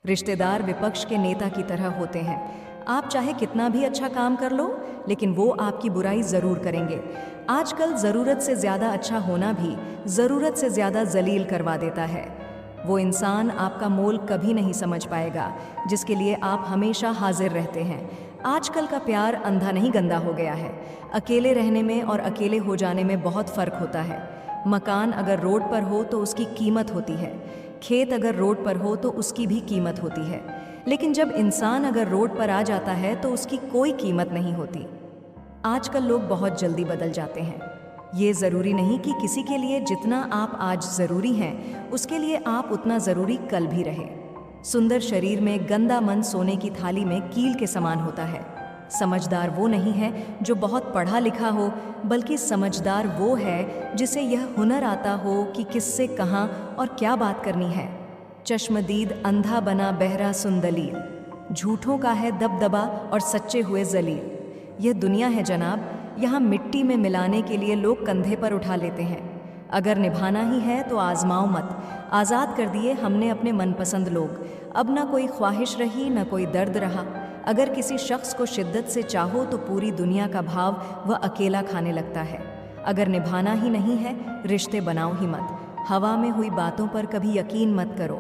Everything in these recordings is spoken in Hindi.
रिश्तेदार विपक्ष के नेता की तरह होते हैं। आप चाहे कितना भी अच्छा काम कर लो, लेकिन वो आपकी बुराई ज़रूर करेंगे। आजकल ज़रूरत से ज़्यादा अच्छा होना भी ज़रूरत से ज़्यादा जलील करवा देता है। वो इंसान आपका मोल कभी नहीं समझ पाएगा, जिसके लिए आप हमेशा हाजिर रहते हैं। आजकल का प्यार अंधा नहीं गंदा हो गया है। अकेले रहने में और अकेले हो जाने में बहुत फ़र्क होता है। मकान अगर रोड पर हो तो उसकी कीमत होती है, खेत अगर रोड पर हो तो उसकी भी कीमत होती है, लेकिन जब इंसान अगर रोड पर आ जाता है तो उसकी कोई कीमत नहीं होती। आजकल लोग बहुत जल्दी बदल जाते हैं। ये ज़रूरी नहीं कि किसी के लिए जितना आप आज ज़रूरी हैं, उसके लिए आप उतना ज़रूरी कल भी रहे। सुंदर शरीर में गंदा मन सोने की थाली में कील के समान होता है। समझदार वो नहीं है जो बहुत पढ़ा लिखा हो, बल्कि समझदार वो है जिसे यह हुनर आता हो कि किससे कहाँ और क्या बात करनी है। चश्मदीद अंधा बना बहरा सुंदलील, झूठों का है दबदबा और सच्चे हुए जलील। यह दुनिया है जनाब, यहाँ मिट्टी में मिलाने के लिए लोग कंधे पर उठा लेते हैं। अगर निभाना ही है तो आजमाओ मत। आज़ाद कर दिए हमने अपने मनपसंद लोग, अब ना कोई ख्वाहिश रही ना कोई दर्द रहा। अगर किसी शख्स को शिद्दत से चाहो तो पूरी दुनिया का भाव वह अकेला खाने लगता है। अगर निभाना ही नहीं है, रिश्ते बनाओ ही मत। हवा में हुई बातों पर कभी यकीन मत करो।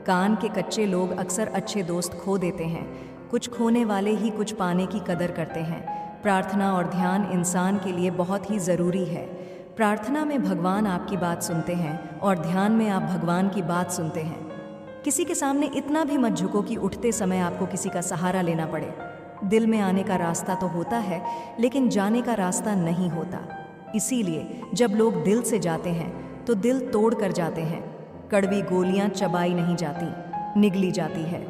कान के कच्चे लोग अक्सर अच्छे दोस्त खो देते हैं। कुछ खोने वाले ही कुछ पाने की कदर करते हैं। प्रार्थना और ध्यान इंसान के लिए बहुत ही ज़रूरी है। प्रार्थना में भगवान आपकी बात सुनते हैं और ध्यान में आप भगवान की बात सुनते हैं। किसी के सामने इतना भी मत झुको कि उठते समय आपको किसी का सहारा लेना पड़े। दिल में आने का रास्ता तो होता है, लेकिन जाने का रास्ता नहीं होता। इसीलिए जब लोग दिल से जाते हैं तो दिल तोड़ कर जाते हैं। कड़वी गोलियां चबाई नहीं जाती, निगली जाती है।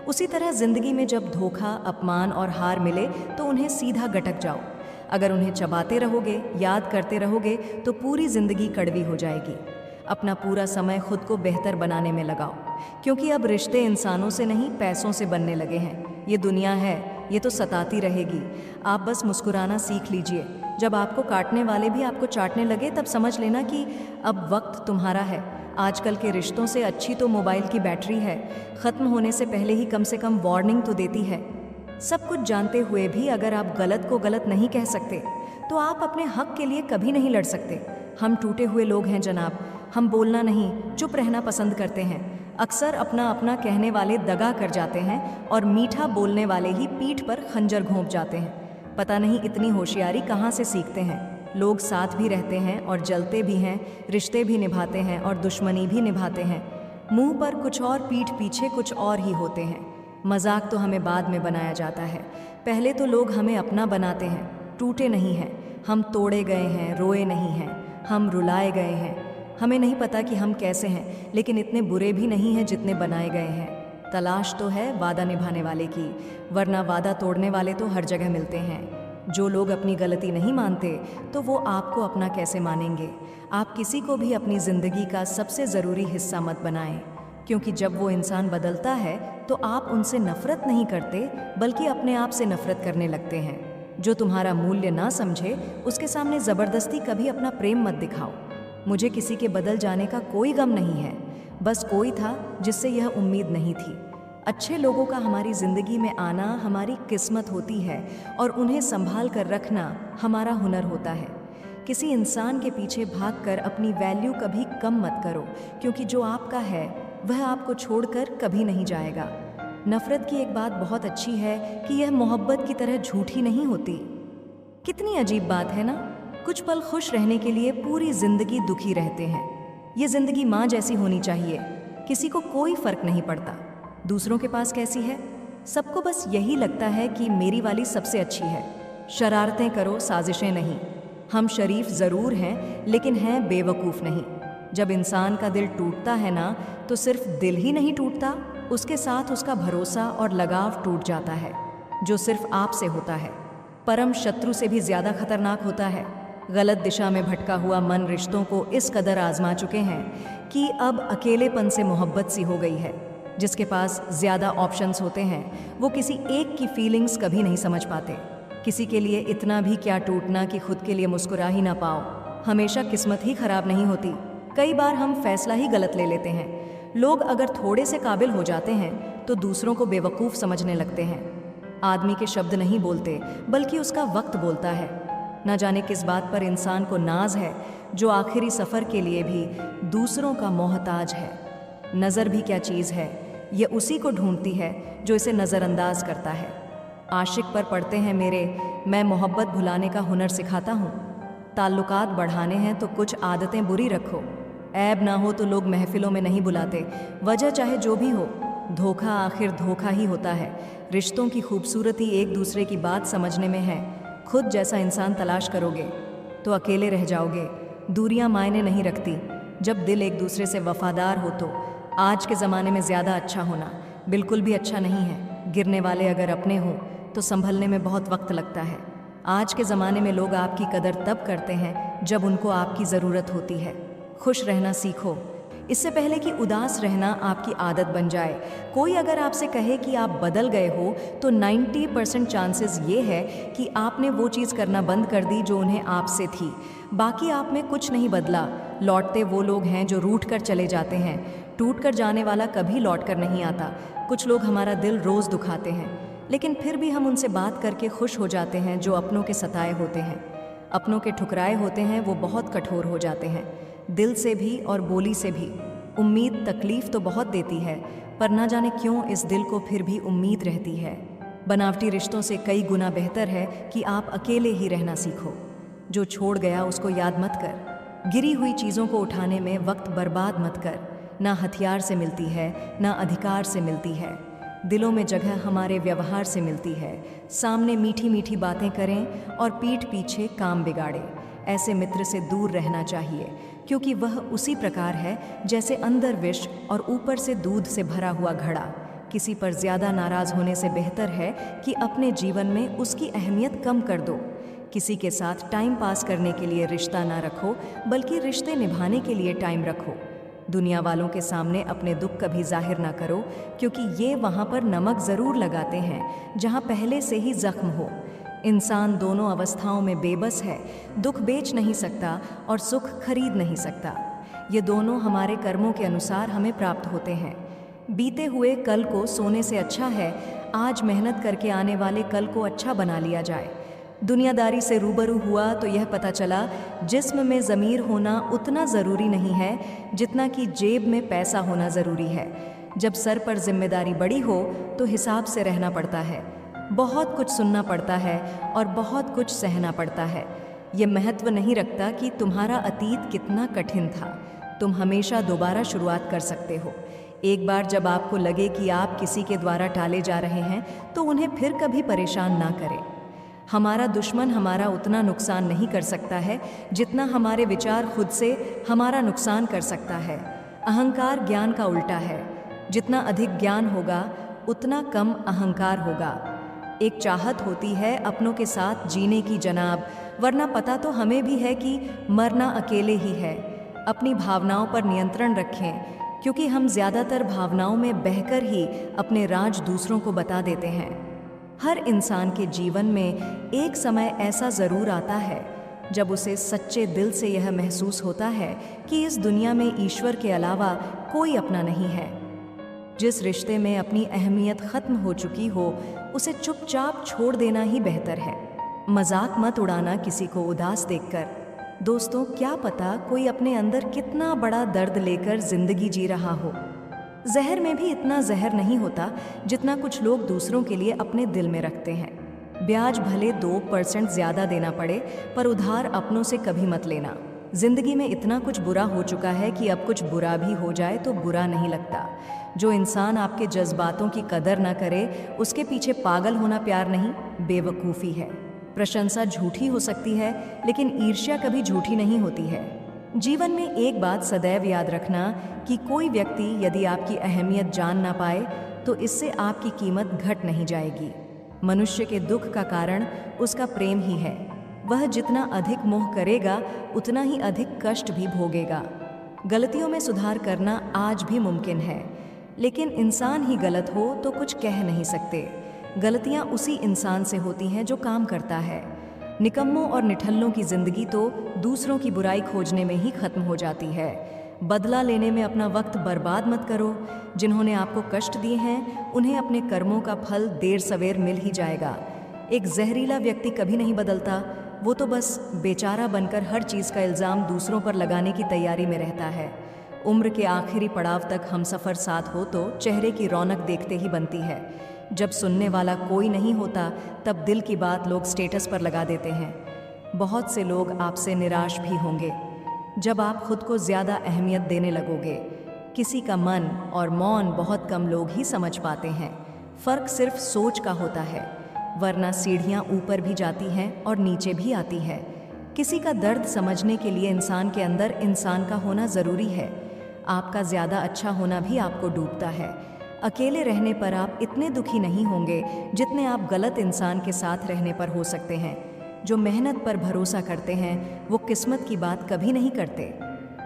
उसी तरह जिंदगी में जब धोखा, अपमान और हार मिले तो उन्हें सीधा गटक जाओ। अगर उन्हें चबाते रहोगे, याद करते रहोगे तो पूरी जिंदगी कड़वी हो जाएगी। अपना पूरा समय खुद को बेहतर बनाने में लगाओ, क्योंकि अब रिश्ते इंसानों से नहीं पैसों से बनने लगे हैं। ये दुनिया है, ये तो सताती रहेगी। आप बस मुस्कुराना सीख लीजिए। जब आपको काटने वाले भी आपको चाटने लगे तब समझ लेना कि अब वक्त तुम्हारा है। आजकल के रिश्तों से अच्छी तो मोबाइल की बैटरी है, ख़त्म होने से पहले ही कम से कम वार्निंग तो देती है। सब कुछ जानते हुए भी अगर आप गलत को गलत नहीं कह सकते तो आप अपने हक के लिए कभी नहीं लड़ सकते। हम टूटे हुए लोग हैं जनाब, हम बोलना नहीं, चुप रहना पसंद करते हैं। अक्सर अपना अपना कहने वाले दगा कर जाते हैं और मीठा बोलने वाले ही पीठ पर खंजर घोंप जाते हैं। पता नहीं इतनी होशियारी कहाँ से सीखते हैं। लोग साथ भी रहते हैं और जलते भी हैं, रिश्ते भी निभाते हैं और दुश्मनी भी निभाते हैं। मुंह पर कुछ और, पीठ पीछे कुछ और ही होते हैं। मजाक तो हमें बाद में बनाया जाता है, पहले तो लोग हमें अपना बनाते हैं। टूटे नहीं हैं, हम तोड़े गए हैं, रोए नहीं हैं, हम रुलाए गए हैं। हमें नहीं पता कि हम कैसे हैं, लेकिन इतने बुरे भी नहीं हैं जितने बनाए गए हैं। तलाश तो है वादा निभाने वाले की, वरना वादा तोड़ने वाले तो हर जगह मिलते हैं। जो लोग अपनी गलती नहीं मानते तो वो आपको अपना कैसे मानेंगे। आप किसी को भी अपनी ज़िंदगी का सबसे ज़रूरी हिस्सा मत बनाएं, क्योंकि जब वो इंसान बदलता है तो आप उनसे नफ़रत नहीं करते, बल्कि अपने आप से नफ़रत करने लगते हैं। जो तुम्हारा मूल्य ना समझे उसके सामने ज़बरदस्ती कभी अपना प्रेम मत दिखाओ। मुझे किसी के बदल जाने का कोई गम नहीं है, बस कोई था जिससे यह उम्मीद नहीं थी। अच्छे लोगों का हमारी ज़िंदगी में आना हमारी किस्मत होती है और उन्हें संभाल कर रखना हमारा हुनर होता है। किसी इंसान के पीछे भागकर अपनी वैल्यू कभी कम मत करो, क्योंकि जो आपका है वह आपको छोड़कर कभी नहीं जाएगा। नफ़रत की एक बात बहुत अच्छी है कि यह मोहब्बत की तरह झूठी नहीं होती। कितनी अजीब बात है ना, कुछ पल खुश रहने के लिए पूरी ज़िंदगी दुखी रहते हैं। ये ज़िंदगी माँ जैसी होनी चाहिए, किसी को कोई फ़र्क नहीं पड़ता दूसरों के पास कैसी है। सबको बस यही लगता है कि मेरी वाली सबसे अच्छी है। शरारतें करो, साजिशें नहीं। हम शरीफ ज़रूर हैं, लेकिन हैं बेवकूफ़ नहीं। जब इंसान का दिल टूटता है ना, तो सिर्फ दिल ही नहीं टूटता, उसके साथ उसका भरोसा और लगाव टूट जाता है, जो सिर्फ आपसे होता है। परम शत्रु से भी ज़्यादा खतरनाक होता है। गलत दिशा में भटका हुआ मन रिश्तों को इस कदर आजमा चुके हैं कि अब अकेलेपन से मोहब्बत सी हो गई है। जिसके पास ज़्यादा ऑप्शंस होते हैं वो किसी एक की फीलिंग्स कभी नहीं समझ पाते। किसी के लिए इतना भी क्या टूटना कि खुद के लिए मुस्कुरा ही ना पाओ। हमेशा किस्मत ही खराब नहीं होती, कई बार हम फैसला ही गलत ले लेते हैं। लोग अगर थोड़े से काबिल हो जाते हैं तो दूसरों को बेवकूफ़ समझने लगते हैं। आदमी के शब्द नहीं बोलते, बल्कि उसका वक्त बोलता है। न जाने किस बात पर इंसान को नाज है, जो आखिरी सफ़र के लिए भी दूसरों का मोहताज है। नज़र भी क्या चीज़ है, ये उसी को ढूंढती है जो इसे नज़रअंदाज करता है। आशिक पर पढ़ते हैं मेरे, मैं मोहब्बत भुलाने का हुनर सिखाता हूँ। ताल्लुकात बढ़ाने हैं तो कुछ आदतें बुरी रखो। ऐब ना हो तो लोग महफिलों में नहीं बुलाते, वजह चाहे जो भी हो। धोखा आखिर धोखा ही होता है। रिश्तों की खूबसूरती एक दूसरे की बात समझने में है। खुद जैसा इंसान तलाश करोगे तो अकेले रह जाओगे। दूरियां मायने नहीं रखती जब दिल एक दूसरे से वफादार हो तो। आज के ज़माने में ज़्यादा अच्छा होना बिल्कुल भी अच्छा नहीं है। गिरने वाले अगर अपने हों तो संभलने में बहुत वक्त लगता है। आज के ज़माने में लोग आपकी कदर तब करते हैं जब उनको आपकी ज़रूरत होती है। खुश रहना सीखो, इससे पहले कि उदास रहना आपकी आदत बन जाए। कोई अगर आपसे कहे कि आप बदल गए हो तो 90% चांसेस ये है कि आपने वो चीज़ करना बंद कर दी जो उन्हें आपसे थी। बाकी आप में कुछ नहीं बदला। लौटते वो लोग हैं जो रूठ कर चले जाते हैं। टूट कर जाने वाला कभी लौट कर नहीं आता। कुछ लोग हमारा दिल रोज़ दुखाते हैं, लेकिन फिर भी हम उनसे बात करके खुश हो जाते हैं। जो अपनों के सताए होते हैं, अपनों के ठुकराए होते हैं, वो बहुत कठोर हो जाते हैं, दिल से भी और बोली से भी। उम्मीद तकलीफ़ तो बहुत देती है, पर ना जाने क्यों इस दिल को फिर भी उम्मीद रहती है। बनावटी रिश्तों से कई गुना बेहतर है कि आप अकेले ही रहना सीखो। जो छोड़ गया उसको याद मत कर। गिरी हुई चीज़ों को उठाने में वक्त बर्बाद मत कर। ना हथियार से मिलती है, ना अधिकार से मिलती है। दिलों में जगह हमारे व्यवहार से मिलती है। सामने मीठी मीठी बातें करें और पीठ पीछे काम बिगाड़े। ऐसे मित्र से दूर रहना चाहिए, क्योंकि वह उसी प्रकार है जैसे अंदर विष और ऊपर से दूध से भरा हुआ घड़ा। किसी पर ज़्यादा नाराज़ होने से बेहतर है कि अपने जीवन में उसकी अहमियत कम कर दो। किसी के साथ टाइम पास करने के लिए रिश्ता ना रखो, बल्कि रिश्ते निभाने के लिए टाइम रखो। दुनिया वालों के सामने अपने दुख कभी जाहिर ना करो, क्योंकि ये वहाँ पर नमक ज़रूर लगाते हैं जहाँ पहले से ही जख्म हो। इंसान दोनों अवस्थाओं में बेबस है। दुख बेच नहीं सकता और सुख खरीद नहीं सकता। ये दोनों हमारे कर्मों के अनुसार हमें प्राप्त होते हैं। बीते हुए कल को सोने से अच्छा है आज मेहनत करके आने वाले कल को अच्छा बना लिया जाए। दुनियादारी से रूबरू हुआ तो यह पता चला जिस्म में ज़मीर होना उतना ज़रूरी नहीं है जितना कि जेब में पैसा होना ज़रूरी है। जब सर पर जिम्मेदारी बड़ी हो तो हिसाब से रहना पड़ता है। बहुत कुछ सुनना पड़ता है और बहुत कुछ सहना पड़ता है। ये महत्व नहीं रखता कि तुम्हारा अतीत कितना कठिन था। तुम हमेशा दोबारा शुरुआत कर सकते हो। एक बार जब आपको लगे कि आप किसी के द्वारा टाले जा रहे हैं तो उन्हें फिर कभी परेशान ना करें। हमारा दुश्मन हमारा उतना नुकसान नहीं कर सकता है जितना हमारे विचार खुद से हमारा नुकसान कर सकता है। अहंकार ज्ञान का उल्टा है। जितना अधिक ज्ञान होगा उतना कम अहंकार होगा। एक चाहत होती है अपनों के साथ जीने की जनाब, वरना पता तो हमें भी है कि मरना अकेले ही है। अपनी भावनाओं पर नियंत्रण रखें, क्योंकि हम ज़्यादातर भावनाओं में बहकर ही अपने राज दूसरों को बता देते हैं। हर इंसान के जीवन में एक समय ऐसा ज़रूर आता है जब उसे सच्चे दिल से यह महसूस होता है कि इस दुनिया में ईश्वर के अलावा कोई अपना नहीं है। जिस रिश्ते में अपनी अहमियत ख़त्म हो चुकी हो उसे चुपचाप छोड़ देना ही बेहतर है। मजाक मत उड़ाना किसी को उदास देखकर। दोस्तों, क्या पता कोई अपने अंदर कितना बड़ा दर्द लेकर जिंदगी जी रहा हो। जहर में भी इतना जहर नहीं होता जितना कुछ लोग दूसरों के लिए अपने दिल में रखते हैं। ब्याज भले 2% ज़्यादा देना पड़े, पर उधार अपनों से कभी मत लेना। जिंदगी में इतना कुछ बुरा हो चुका है कि अब कुछ बुरा भी हो जाए तो बुरा नहीं लगता। जो इंसान आपके जज्बातों की कदर ना करे उसके पीछे पागल होना प्यार नहीं, बेवकूफ़ी है। प्रशंसा झूठी हो सकती है, लेकिन ईर्ष्या कभी झूठी नहीं होती है। जीवन में एक बात सदैव याद रखना कि कोई व्यक्ति यदि आपकी अहमियत जान ना पाए तो इससे आपकी कीमत घट नहीं जाएगी। मनुष्य के दुख का कारण उसका प्रेम ही है। वह जितना अधिक मोह करेगा उतना ही अधिक कष्ट भी भोगेगा। गलतियों में सुधार करना आज भी मुमकिन है, लेकिन इंसान ही गलत हो तो कुछ कह नहीं सकते। गलतियाँ उसी इंसान से होती हैं जो काम करता है। निकम्मों और निठल्लों की जिंदगी तो दूसरों की बुराई खोजने में ही खत्म हो जाती है। बदला लेने में अपना वक्त बर्बाद मत करो। जिन्होंने आपको कष्ट दिए हैं उन्हें अपने कर्मों का फल देर सवेर मिल ही जाएगा। एक जहरीला व्यक्ति कभी नहीं बदलता, वो तो बस बेचारा बनकर हर चीज़ का इल्ज़ाम दूसरों पर लगाने की तैयारी में रहता है। उम्र के आखिरी पड़ाव तक हमसफ़र साथ हो तो चेहरे की रौनक देखते ही बनती है। जब सुनने वाला कोई नहीं होता तब दिल की बात लोग स्टेटस पर लगा देते हैं। बहुत से लोग आपसे निराश भी होंगे जब आप खुद को ज़्यादा अहमियत देने लगोगे। किसी का मन और मौन बहुत कम लोग ही समझ पाते हैं। फ़र्क सिर्फ सोच का होता है, वरना सीढ़ियाँ ऊपर भी जाती हैं और नीचे भी आती है। किसी का दर्द समझने के लिए इंसान के अंदर इंसान का होना ज़रूरी है। आपका ज़्यादा अच्छा होना भी आपको डूबता है। अकेले रहने पर आप इतने दुखी नहीं होंगे जितने आप गलत इंसान के साथ रहने पर हो सकते हैं। जो मेहनत पर भरोसा करते हैं वो किस्मत की बात कभी नहीं करते।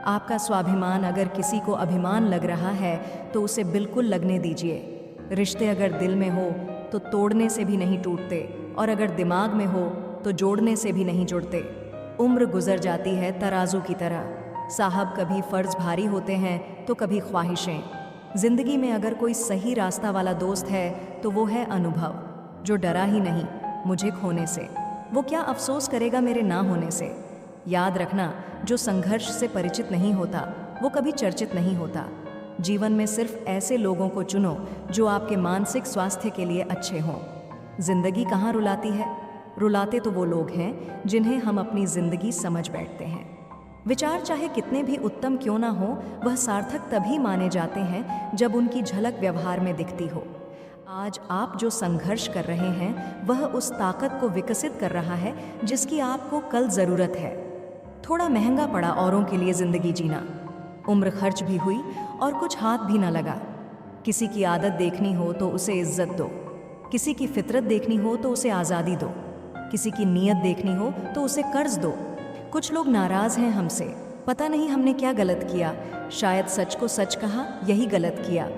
आपका स्वाभिमान अगर किसी को अभिमान लग रहा है तो उसे बिल्कुल लगने दीजिए। रिश्ते अगर दिल में हो तो तोड़ने से भी नहीं टूटते, और अगर दिमाग में हो तो जोड़ने से भी नहीं जुड़ते। उम्र गुजर जाती है तराजू की तरह। साहब कभी फ़र्ज भारी होते हैं तो कभी ख्वाहिशें। ज़िंदगी में अगर कोई सही रास्ता वाला दोस्त है तो वो है अनुभव, जो डरा ही नहीं मुझे खोने से। वो क्या अफसोस करेगा मेरे ना होने से। याद रखना, जो संघर्ष से परिचित नहीं होता वो कभी चर्चित नहीं होता। जीवन में सिर्फ ऐसे लोगों को चुनो जो आपके मानसिक स्वास्थ्य के लिए अच्छे हों। जिंदगी कहाँ रुलाती है? रुलाते तो वो लोग हैं जिन्हें हम अपनी जिंदगी समझ बैठते हैं। विचार चाहे कितने भी उत्तम क्यों ना हो, वह सार्थक तभी माने जाते हैं जब उनकी झलक व्यवहार में दिखती हो। आज आप जो संघर्ष कर रहे हैं वह उस ताकत को विकसित कर रहा है जिसकी आपको कल ज़रूरत है। थोड़ा महंगा पड़ा औरों के लिए ज़िंदगी जीना। उम्र खर्च भी हुई और कुछ हाथ भी ना लगा। किसी की आदत देखनी हो तो उसे इज्जत दो, किसी की फितरत देखनी हो तो उसे आज़ादी दो, किसी की नीयत देखनी हो तो उसे कर्ज दो। कुछ लोग नाराज़ हैं हमसे, पता नहीं हमने क्या गलत किया। शायद सच को सच कहा, यही गलत किया।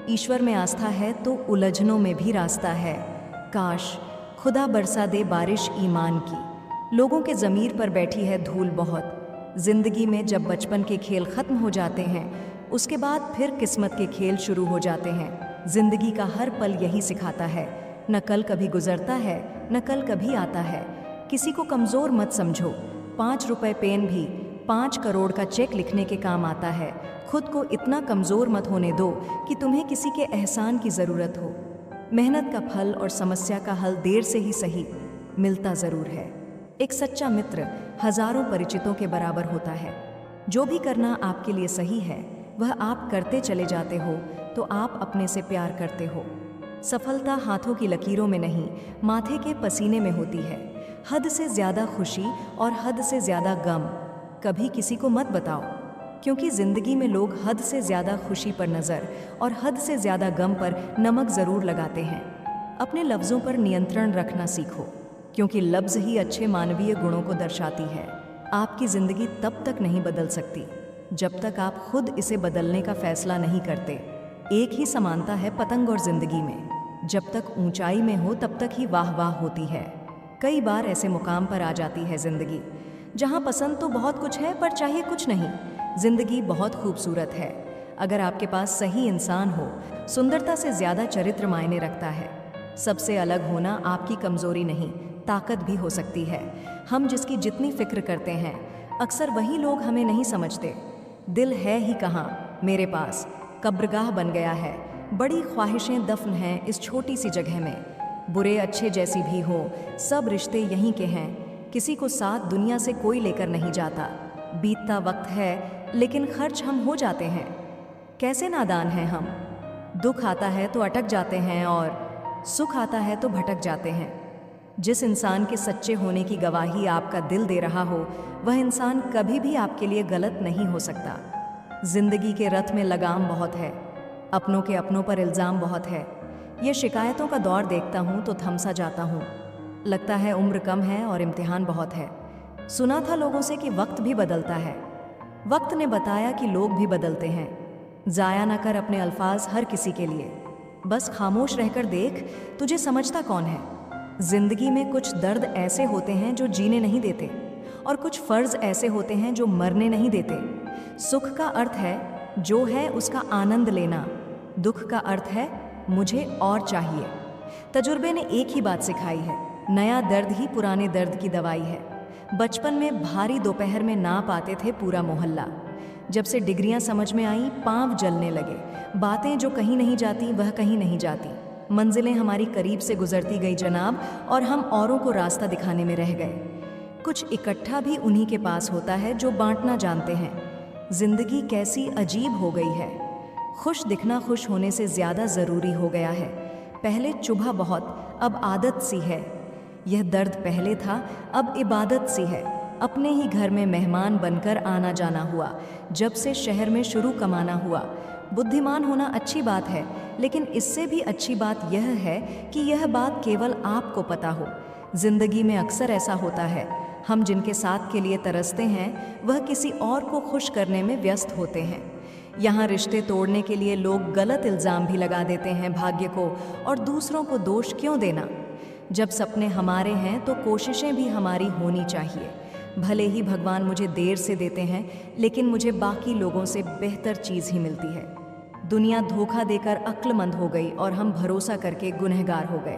ईश्वर में आस्था है तो उलझनों में भी रास्ता है। काश खुदा बरसा दे बारिश ईमान की। लोगों के ज़मीर पर बैठी है धूल बहुत। जिंदगी में जब बचपन के खेल ख़त्म हो जाते हैं उसके बाद फिर किस्मत के खेल शुरू हो जाते हैं। जिंदगी का हर पल यही सिखाता है, न कल कभी गुजरता है न कल कभी आता है। किसी को कमज़ोर मत समझो, 5 रुपए पेन भी 5 करोड़ का चेक लिखने के काम आता है। खुद को इतना कमज़ोर मत होने दो कि तुम्हें किसी के एहसान की ज़रूरत हो। मेहनत का फल और समस्या का हल देर से ही सही मिलता ज़रूर है। एक सच्चा मित्र हज़ारों परिचितों के बराबर होता है। जो भी करना आपके लिए सही है वह आप करते चले जाते हो तो आप अपने से प्यार करते हो। सफलता हाथों की लकीरों में नहीं, माथे के पसीने में होती है। हद से ज़्यादा खुशी और हद से ज़्यादा गम कभी किसी को मत बताओ, क्योंकि ज़िंदगी में लोग हद से ज़्यादा खुशी पर नज़र और हद से ज़्यादा गम पर नमक ज़रूर लगाते हैं। अपने लफ्ज़ों पर नियंत्रण रखना सीखो, क्योंकि लफ्ज़ ही अच्छे मानवीय गुणों को दर्शाती है। आपकी ज़िंदगी तब तक नहीं बदल सकती जब तक आप खुद इसे बदलने का फैसला नहीं करते। एक ही समानता है पतंग और ज़िंदगी में, जब तक ऊंचाई में हो तब तक ही वाह वाह होती है। कई बार ऐसे मुकाम पर आ जाती है ज़िंदगी जहां पसंद तो बहुत कुछ है पर चाहिए कुछ नहीं। ज़िंदगी बहुत खूबसूरत है अगर आपके पास सही इंसान हो। सुंदरता से ज़्यादा चरित्र मायने रखता है। सबसे अलग होना आपकी कमज़ोरी नहीं, ताकत भी हो सकती है। हम जिसकी जितनी फिक्र करते हैं अक्सर वही लोग हमें नहीं समझते। दिल है ही कहाँ, मेरे पास कब्रगाह बन गया है। बड़ी ख्वाहिशें दफन हैं इस छोटी सी जगह में। बुरे अच्छे जैसी भी हो, सब रिश्ते यहीं के हैं। किसी को साथ दुनिया से कोई लेकर नहीं जाता। बीतता वक्त है लेकिन खर्च हम हो जाते हैं। कैसे नादान हैं हम। दुख आता है तो अटक जाते हैं और सुख आता है तो भटक जाते हैं। जिस इंसान के सच्चे होने की गवाही आपका दिल दे रहा हो वह इंसान कभी भी आपके लिए गलत नहीं हो सकता। जिंदगी के रथ में लगाम बहुत है, अपनों के अपनों पर इल्ज़ाम बहुत है। ये शिकायतों का दौर देखता हूँ तो थम सा जाता हूँ। लगता है उम्र कम है और इम्तिहान बहुत है। सुना था लोगों से कि वक्त भी बदलता है। वक्त ने बताया कि लोग भी बदलते हैं। ज़ाया ना कर अपने अल्फाज हर किसी के लिए, बस खामोश रहकर देख तुझे समझता कौन है। जिंदगी में कुछ दर्द ऐसे होते हैं जो जीने नहीं देते और कुछ फ़र्ज ऐसे होते हैं जो मरने नहीं देते। सुख का अर्थ है जो है उसका आनंद लेना, दुख का अर्थ है मुझे और चाहिए। तजुर्बे ने एक ही बात सिखाई है, नया दर्द ही पुराने दर्द की दवाई है। बचपन में भारी दोपहर में नाप आते थे पूरा मोहल्ला। जब से डिग्रियां समझ में आई पांव जलने लगे। बातें जो कहीं नहीं जाती वह कहीं नहीं जाती। मंजिलें हमारी करीब से गुजरती गई जनाब, और हम औरों को रास्ता दिखाने में रह गए। कुछ इकट्ठा भी उन्हीं के पास होता है जो बांटना जानते हैं। जिंदगी कैसी अजीब हो गई है। खुश दिखना खुश होने से ज़्यादा ज़रूरी हो गया है। पहले चुभा बहुत, अब आदत सी है। यह दर्द पहले था, अब इबादत सी है। अपने ही घर में मेहमान बनकर आना जाना हुआ, जब से शहर में शुरू कमाना हुआ। बुद्धिमान होना अच्छी बात है, लेकिन इससे भी अच्छी बात यह है कि यह बात केवल आपको पता हो। जिंदगी में अक्सर ऐसा होता है, हम जिनके साथ के लिए तरसते हैं वह किसी और को खुश करने में व्यस्त होते हैं। यहाँ रिश्ते तोड़ने के लिए लोग गलत इल्ज़ाम भी लगा देते हैं भाग्य को, और दूसरों को दोष क्यों देना। जब सपने हमारे हैं तो कोशिशें भी हमारी होनी चाहिए। भले ही भगवान मुझे देर से देते हैं, लेकिन मुझे बाकी लोगों से बेहतर चीज़ ही मिलती है। दुनिया धोखा देकर अक्लमंद हो गई और हम भरोसा करके गुनहगार हो गए।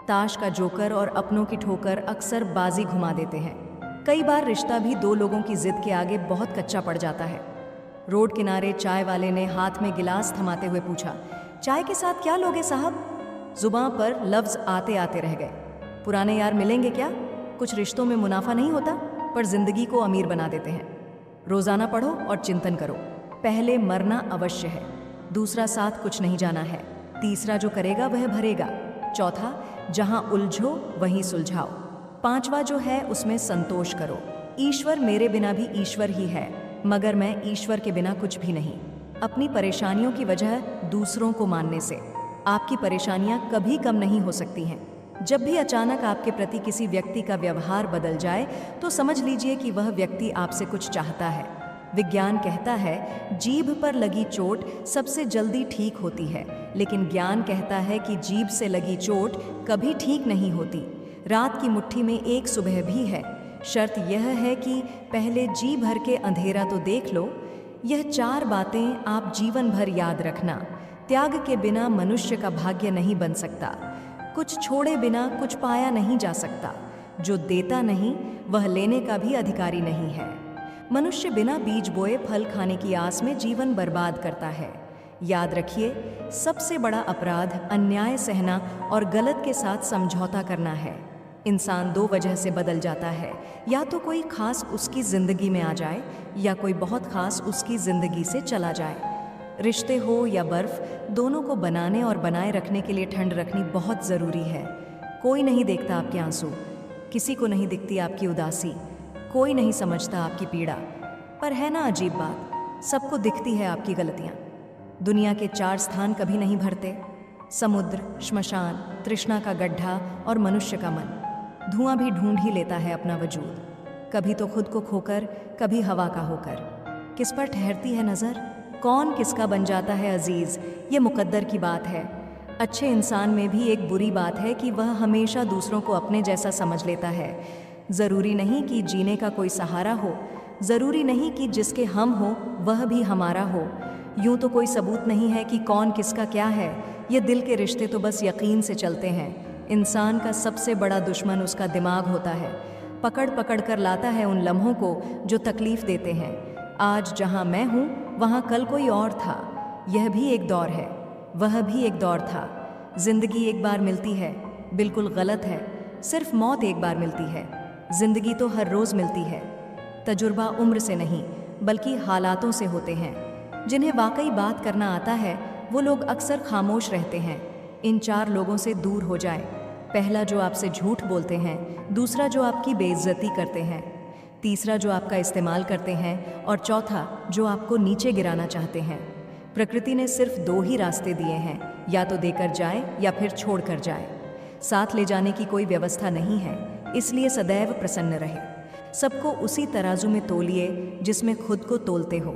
ताश का जोकर और अपनों की ठोकर अक्सर बाजी घुमा देते हैं। कई बार रिश्ता भी दो लोगों की जिद के आगे बहुत कच्चा पड़ जाता है। रोड किनारे चाय वाले ने हाथ में गिलास थमाते हुए पूछा, चाय के साथ क्या लोगे साहब? जुबां पर लफ्ज़ आते आते रह गए। पुराने यार मिलेंगे क्या? कुछ रिश्तों में मुनाफा नहीं होता, पर जिंदगी को अमीर बना देते हैं। रोज़ाना पढ़ो और चिंतन करो। पहले मरना अवश्य है, दूसरा साथ कुछ नहीं जाना है, तीसरा जो करेगा वह भरेगा, चौथा जहां उलझो वहीं सुलझाओ, पांचवा जो है उसमें संतोष करो। ईश्वर मेरे बिना भी ईश्वर ही है, मगर मैं ईश्वर के बिना कुछ भी नहीं। अपनी परेशानियों की वजह दूसरों को मानने से आपकी परेशानियां कभी कम नहीं हो सकती हैं। जब भी अचानक आपके प्रति किसी व्यक्ति का व्यवहार बदल जाए तो समझ लीजिए कि वह व्यक्ति आपसे कुछ चाहता है। विज्ञान कहता है जीभ पर लगी चोट सबसे जल्दी ठीक होती है, लेकिन ज्ञान कहता है कि जीभ से लगी चोट कभी ठीक नहीं होती। रात की मुट्ठी में एक सुबह भी है। शर्त यह है कि पहले जी भर के अंधेरा तो देख लो। यह 4 बातें आप जीवन भर याद रखना। त्याग के बिना मनुष्य का भाग्य नहीं बन सकता। कुछ छोड़े बिना कुछ पाया नहीं जा सकता। जो देता नहीं वह लेने का भी अधिकारी नहीं है। मनुष्य बिना बीज बोए फल खाने की आस में जीवन बर्बाद करता है। याद रखिए, सबसे बड़ा अपराध अन्याय सहना और गलत के साथ समझौता करना है। इंसान 2 वजह से बदल जाता है, या तो कोई खास उसकी ज़िंदगी में आ जाए, या कोई बहुत खास उसकी ज़िंदगी से चला जाए। रिश्ते हो या बर्फ़, दोनों को बनाने और बनाए रखने के लिए ठंड रखनी बहुत ज़रूरी है। कोई नहीं देखता आपके आंसू, किसी को नहीं दिखती आपकी उदासी, कोई नहीं समझता आपकी पीड़ा। पर है ना अजीब बात, सबको दिखती है आपकी गलतियाँ। दुनिया के 4 स्थान कभी नहीं भरते, समुद्र, श्मशान, तृष्णा का गड्ढा और मनुष्य का मन। धुआं भी ढूंढ ही लेता है अपना वजूद, कभी तो खुद को खोकर, कभी हवा का होकर। किस पर ठहरती है नज़र, कौन किसका बन जाता है अजीज़, ये मुकद्दर की बात है। अच्छे इंसान में भी एक बुरी बात है कि वह हमेशा दूसरों को अपने जैसा समझ लेता है। ज़रूरी नहीं कि जीने का कोई सहारा हो, ज़रूरी नहीं कि जिसके हम हो वह भी हमारा हो। यूं तो कोई सबूत नहीं है कि कौन किसका क्या है। ये दिल के रिश्ते तो बस यकीन से चलते हैं। इंसान का सबसे बड़ा दुश्मन उसका दिमाग होता है। पकड़ पकड़ कर लाता है उन लम्हों को जो तकलीफ़ देते हैं। आज जहाँ मैं हूँ वहाँ कल कोई और था। यह भी एक दौर है, वह भी एक दौर था। ज़िंदगी एक बार मिलती है, बिल्कुल गलत है। सिर्फ मौत एक बार मिलती है, ज़िंदगी तो हर रोज़ मिलती है। तजुर्बा उम्र से नहीं बल्कि हालातों से होते हैं। जिन्हें वाकई बात करना आता है वो लोग अक्सर खामोश रहते हैं। इन 4 लोगों से दूर हो जाए। पहला जो आपसे झूठ बोलते हैं, दूसरा जो आपकी बेइज्जती करते हैं, तीसरा जो आपका इस्तेमाल करते हैं, और चौथा जो आपको नीचे गिराना चाहते हैं। प्रकृति ने सिर्फ 2 ही रास्ते दिए हैं, या तो देकर जाए या फिर छोड़ कर जाए। साथ ले जाने की कोई व्यवस्था नहीं है, इसलिए सदैव प्रसन्न रहे। सबको उसी तराजू में तोलिए जिसमें खुद को तोलते हो।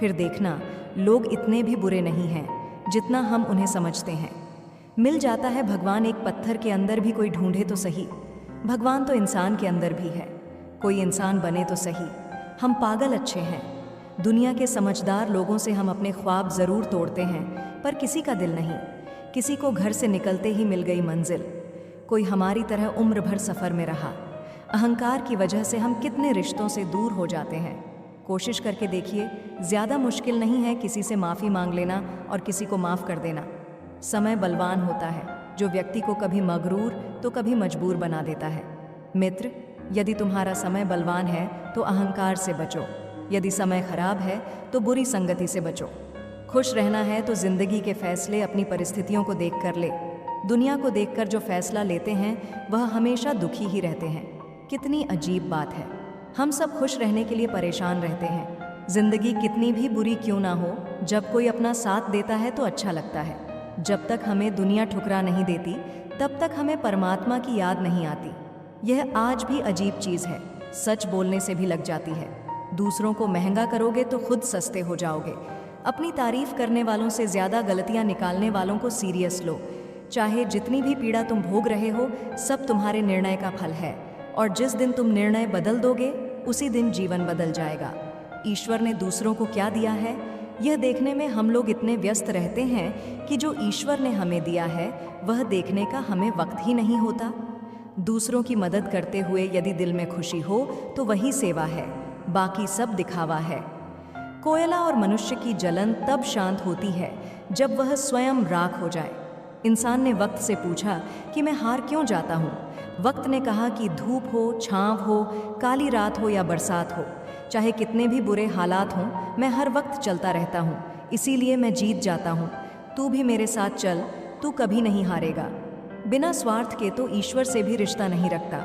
फिर देखना, लोग इतने भी बुरे नहीं हैं जितना हम उन्हें समझते हैं। मिल जाता है भगवान एक पत्थर के अंदर भी कोई ढूंढे तो सही। भगवान तो इंसान के अंदर भी है, कोई इंसान बने तो सही। हम पागल अच्छे हैं, दुनिया के समझदार लोगों से हम अपने ख्वाब ज़रूर तोड़ते हैं, पर किसी का दिल नहीं। किसी को घर से निकलते ही मिल गई मंजिल, कोई हमारी तरह उम्र भर सफ़र में रहा। अहंकार की वजह से हम कितने रिश्तों से दूर हो जाते हैं। कोशिश करके देखिए, ज़्यादा मुश्किल नहीं है किसी से माफ़ी मांग लेना और किसी को माफ़ कर देना। समय बलवान होता है, जो व्यक्ति को कभी मगरूर तो कभी मजबूर बना देता है। मित्र, यदि तुम्हारा समय बलवान है तो अहंकार से बचो, यदि समय खराब है तो बुरी संगति से बचो। खुश रहना है तो जिंदगी के फैसले अपनी परिस्थितियों को देखकर ले। दुनिया को देखकर जो फैसला लेते हैं वह हमेशा दुखी ही रहते हैं। कितनी अजीब बात है, हम सब खुश रहने के लिए परेशान रहते हैं। जिंदगी कितनी भी बुरी क्यों ना हो, जब कोई अपना साथ देता है तो अच्छा लगता है। जब तक हमें दुनिया ठुकरा नहीं देती, तब तक हमें परमात्मा की याद नहीं आती। यह आज भी अजीब चीज़ है, सच बोलने से भी लग जाती है। दूसरों को महंगा करोगे तो खुद सस्ते हो जाओगे। अपनी तारीफ करने वालों से ज़्यादा गलतियां निकालने वालों को सीरियस लो। चाहे जितनी भी पीड़ा तुम भोग रहे हो, सब तुम्हारे निर्णय का फल है, और जिस दिन तुम निर्णय बदल दोगे उसी दिन जीवन बदल जाएगा। ईश्वर ने दूसरों को क्या दिया है, यह देखने में हम लोग इतने व्यस्त रहते हैं कि जो ईश्वर ने हमें दिया है वह देखने का हमें वक्त ही नहीं होता। दूसरों की मदद करते हुए यदि दिल में खुशी हो तो वही सेवा है, बाकी सब दिखावा है। कोयला और मनुष्य की जलन तब शांत होती है जब वह स्वयं राख हो जाए। इंसान ने वक्त से पूछा कि मैं हार क्यों जाता हूँ। वक्त ने कहा कि धूप हो, छांव हो, काली रात हो या बरसात हो, चाहे कितने भी बुरे हालात हों, मैं हर वक्त चलता रहता हूँ, इसीलिए मैं जीत जाता हूँ। तू भी मेरे साथ चल, तू कभी नहीं हारेगा। बिना स्वार्थ के तो ईश्वर से भी रिश्ता नहीं रखता।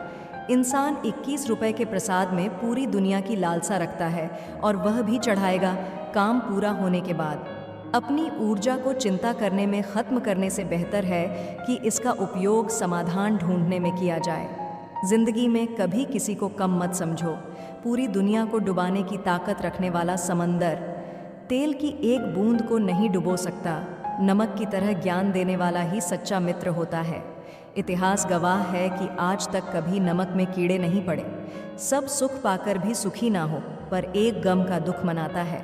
इंसान 21 रुपए के प्रसाद में पूरी दुनिया की लालसा रखता है, और वह भी चढ़ाएगा काम पूरा होने के बाद। अपनी ऊर्जा को चिंता करने में खत्म करने से बेहतर है कि इसका उपयोग समाधान ढूंढने में किया जाए। जिंदगी में कभी किसी को कम मत समझो। पूरी दुनिया को डुबाने की ताकत रखने वाला समंदर तेल की एक बूंद को नहीं डुबो सकता। नमक की तरह ज्ञान देने वाला ही सच्चा मित्र होता है। इतिहास गवाह है कि आज तक कभी नमक में कीड़े नहीं पड़े। सब सुख पाकर भी सुखी ना हो, पर एक गम का दुख मनाता है।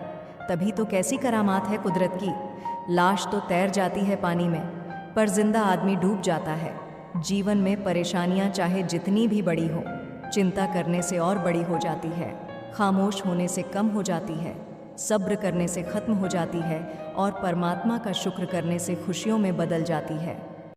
तभी तो कैसी करामात है कुदरत की। लाश तो तैर जाती है पानी में, पर जिंदा आदमी डूब जाता है। जीवन में परेशानियां चाहे जितनी भी बड़ी हो, चिंता करने से और बड़ी हो जाती है, खामोश होने से कम हो जाती है, सब्र करने से खत्म हो जाती है, और परमात्मा का शुक्र करने से खुशियों में बदल जाती है।